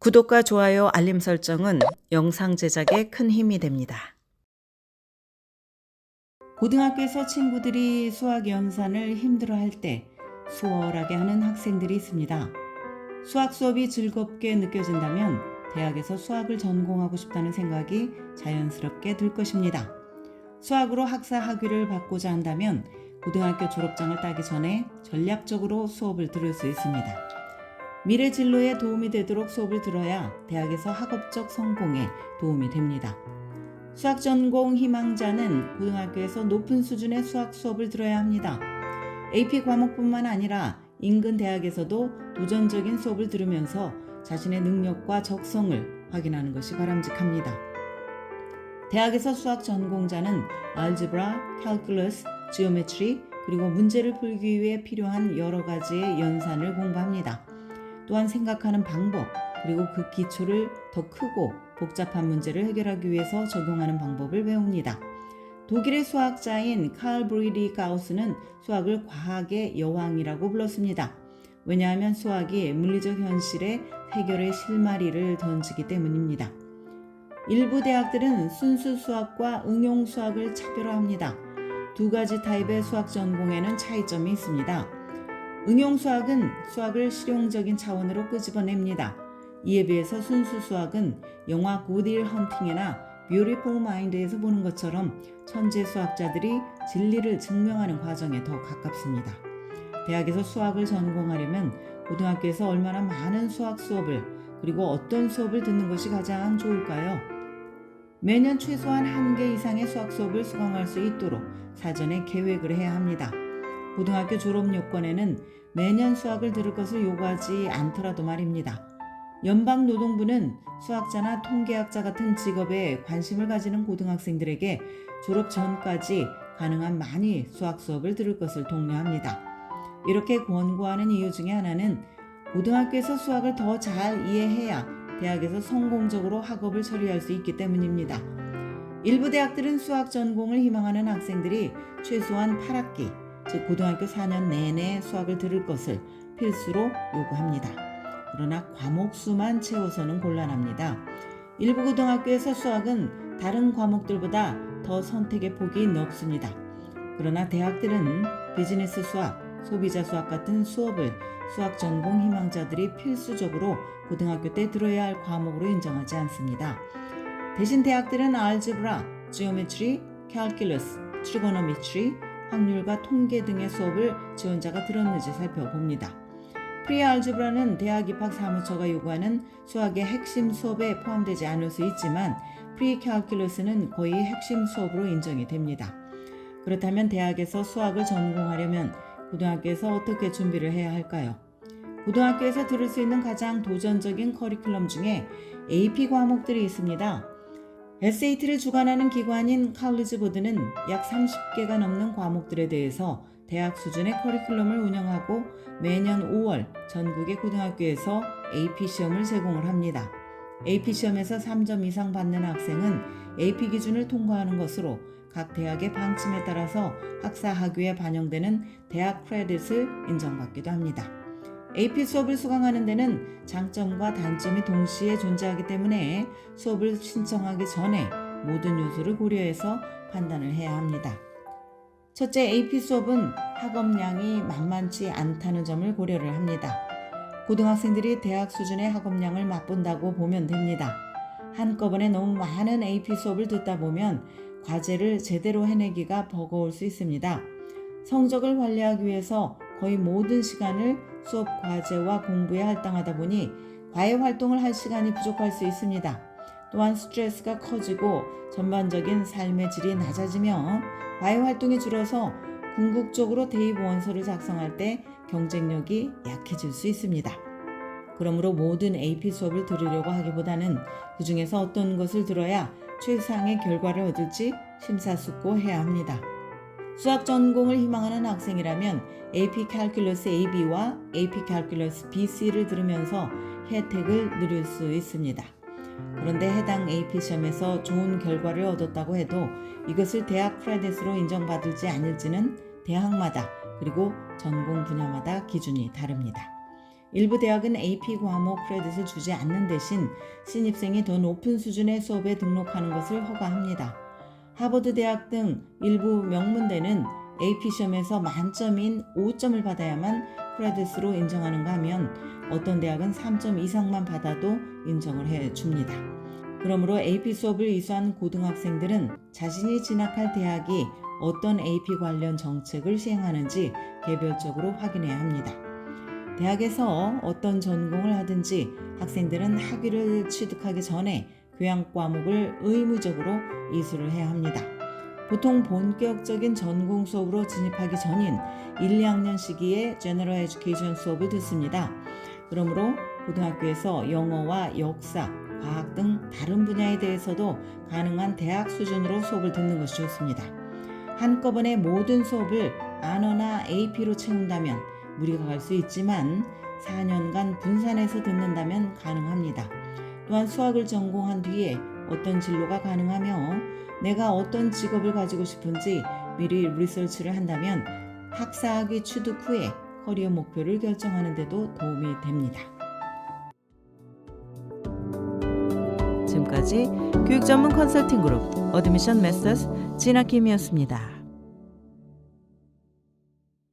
구독과 좋아요, 알림 설정은 영상 제작에 큰 힘이 됩니다. 고등학교에서 친구들이 수학 연산을 힘들어할 때 수월하게 하는 학생들이 있습니다. 수학 수업이 즐겁게 느껴진다면 대학에서 수학을 전공하고 싶다는 생각이 자연스럽게 들 것입니다. 수학으로 학사 학위를 받고자 한다면 고등학교 졸업장을 따기 전에 전략적으로 수업을 들을 수 있습니다. 미래 진로에 도움이 되도록 수업을 들어야 대학에서 학업적 성공에 도움이 됩니다. 수학 전공 희망자는 고등학교에서 높은 수준의 수학 수업을 들어야 합니다. AP 과목뿐만 아니라 인근 대학에서도 도전적인 수업을 들으면서 자신의 능력과 적성을 확인하는 것이 바람직합니다. 대학에서 수학 전공자는 알gebra, calculus, geometry, 그리고 문제를 풀기 위해 필요한 여러 가지의 연산을 공부합니다. 또한 생각하는 방법, 그리고 그 기초를 더 크고 복잡한 문제를 해결하기 위해서 적용하는 방법을 배웁니다. 독일의 수학자인 칼 브리디 가우스는 수학을 과학의 여왕이라고 불렀습니다. 왜냐하면 수학이 물리적 현실의 해결의 실마리를 던지기 때문입니다. 일부 대학들은 순수 수학과 응용 수학을 차별화합니다. 두 가지 타입의 수학 전공에는 차이점이 있습니다. 응용 수학은 수학을 실용적인 차원으로 끄집어냅니다. 이에 비해서 순수 수학은 영화 굿윌 헌팅이나 뷰티풀 마인드에서 보는 것처럼 천재 수학자들이 진리를 증명하는 과정에 더 가깝습니다. 대학에서 수학을 전공하려면 고등학교에서 얼마나 많은 수학 수업을 그리고 어떤 수업을 듣는 것이 가장 좋을까요? 매년 최소한 1개 이상의 수학 수업을 수강할 수 있도록 사전에 계획을 해야 합니다. 고등학교 졸업 요건에는 매년 수학을 들을 것을 요구하지 않더라도 말입니다. 연방노동부는 수학자나 통계학자 같은 직업에 관심을 가지는 고등학생들에게 졸업 전까지 가능한 많이 수학 수업을 들을 것을 독려합니다. 이렇게 권고하는 이유 중에 하나는 고등학교에서 수학을 더 잘 이해해야 대학에서 성공적으로 학업을 처리할 수 있기 때문입니다. 일부 대학들은 수학 전공을 희망하는 학생들이 최소한 8학기, 즉 고등학교 4년 내내 수학을 들을 것을 필수로 요구합니다. 그러나 과목 수만 채워서는 곤란합니다. 일부 고등학교에서 수학은 다른 과목들보다 더 선택의 폭이 넓습니다. 그러나 대학들은 비즈니스 수학, 소비자 수학 같은 수업을 수학 전공 희망자들이 필수적으로 고등학교 때 들어야 할 과목으로 인정하지 않습니다. 대신 대학들은 알gebra, geometry, calculus, trigonometry, 확률과 통계 등의 수업을 지원자가 들었는지 살펴봅니다. 프리알제브라는 대학 입학 사무처가 요구하는 수학의 핵심 수업에 포함되지 않을 수 있지만 프리캘큘러스는 거의 핵심 수업으로 인정이 됩니다. 그렇다면 대학에서 수학을 전공하려면 고등학교에서 어떻게 준비를 해야 할까요? 고등학교에서 들을 수 있는 가장 도전적인 커리큘럼 중에 AP 과목들이 있습니다. SAT를 주관하는 기관인 칼리지 보드는 약 30개가 넘는 과목들에 대해서 대학 수준의 커리큘럼을 운영하고 매년 5월 전국의 고등학교에서 AP 시험을 제공을 합니다. AP 시험에서 3점 이상 받는 학생은 AP 기준을 통과하는 것으로 각 대학의 방침에 따라서 학사 학위에 반영되는 대학 크레딧을 인정받기도 합니다. AP 수업을 수강하는 데는 장점과 단점이 동시에 존재하기 때문에 수업을 신청하기 전에 모든 요소를 고려해서 판단을 해야 합니다. 첫째, AP 수업은 학업량이 만만치 않다는 점을 고려를 합니다. 고등학생들이 대학 수준의 학업량을 맛본다고 보면 됩니다. 한꺼번에 너무 많은 AP 수업을 듣다 보면 과제를 제대로 해내기가 버거울 수 있습니다. 성적을 관리하기 위해서 거의 모든 시간을 수업 과제와 공부에 할당하다 보니 과외 활동을 할 시간이 부족할 수 있습니다. 또한 스트레스가 커지고 전반적인 삶의 질이 낮아지며 과외 활동이 줄어서 궁극적으로 대입 원서를 작성할 때 경쟁력이 약해질 수 있습니다. 그러므로 모든 AP 수업을 들으려고 하기보다는 그 중에서 어떤 것을 들어야 최상의 결과를 얻을지 심사숙고해야 합니다. 수학 전공을 희망하는 학생이라면 AP Calculus AB와 AP Calculus BC를 들으면서 혜택을 누릴 수 있습니다. 그런데 해당 AP 시험에서 좋은 결과를 얻었다고 해도 이것을 대학 크레딧으로 인정받을지 아닐지는 대학마다 그리고 전공 분야마다 기준이 다릅니다. 일부 대학은 AP 과목 크레딧을 주지 않는 대신 신입생이 더 높은 수준의 수업에 등록하는 것을 허가합니다. 하버드 대학 등 일부 명문대는 AP 시험에서 만점인 5점을 받아야만 크레딧으로 인정하는가 하면 어떤 대학은 3점 이상만 받아도 인정을 해줍니다. 그러므로 AP 수업을 이수한 고등학생들은 자신이 진학할 대학이 어떤 AP 관련 정책을 시행하는지 개별적으로 확인해야 합니다. 대학에서 어떤 전공을 하든지 학생들은 학위를 취득하기 전에 교양 과목을 의무적으로 이수를 해야 합니다. 보통 본격적인 전공 수업으로 진입하기 전인 1, 2학년 시기에 제너럴 에듀케이션 수업을 듣습니다. 그러므로 고등학교에서 영어와 역사, 과학 등 다른 분야에 대해서도 가능한 대학 수준으로 수업을 듣는 것이 좋습니다. 한꺼번에 모든 수업을 안어나 AP로 채운다면 무리가 갈 수 있지만 4년간 분산해서 듣는다면 가능합니다. 또한 수학을 전공한 뒤에 어떤 진로가 가능하며 내가 어떤 직업을 가지고 싶은지 미리 리서치를 한다면 학사학위 취득 후에 커리어 목표를 결정하는 데도 도움이 됩니다. 지금까지 교육 전문 컨설팅 그룹 어드미션 메서스 진학김이었습니다.